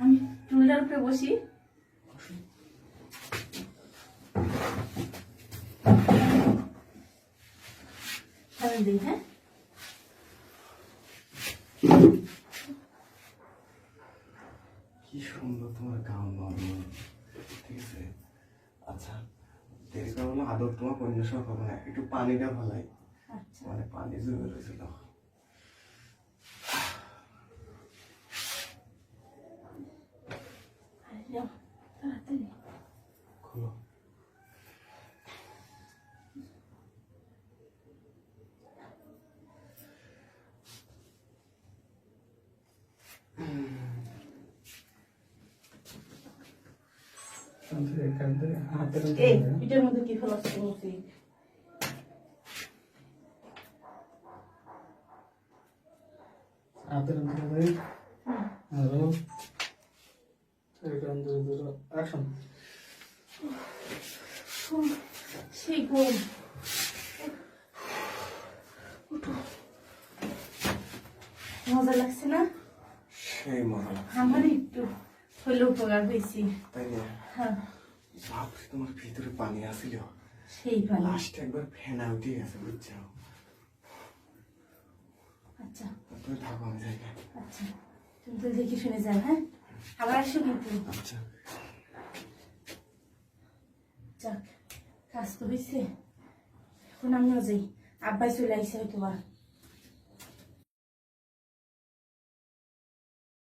আমি টুলটার উপরে বসি। দিই হ্যাঁ, কি সুন্দর তোমার গাউন নরমাল, ঠিক আছে। আচ্ছা দেরি করো না, আদর তোমার পরিবেশন করবো না, একটু পানিটা ভালাই। আচ্ছা মানে পানি জমে রয়েছিল। তাড়াতাড়ি খোলো। এটার মধ্যে কি ফেলাচ্ছি মুসি? সেই ঘুম। মজা লাগছে না? সেই মজা লাগছে। আমার একটু হইলে উপকার হয়েছি। তাই না? হ্যাঁ বাপরে, তোমার ভিতরে পানি আসিল, সেই পানি। লাস্টে একবার ফেনা উঠে গেছে, বুঝছো? আচ্ছা তুমি থাকো, আমি যাই না। আচ্ছা তুমি তো দেখে শুনে যাও। হ্যাঁ আবার আসো কিন্তু। আচ্ছা যাক, কাজ তো হয়েছে, এখন আমিও যাই। আব্বাই চলে আইসে হয়তো বা।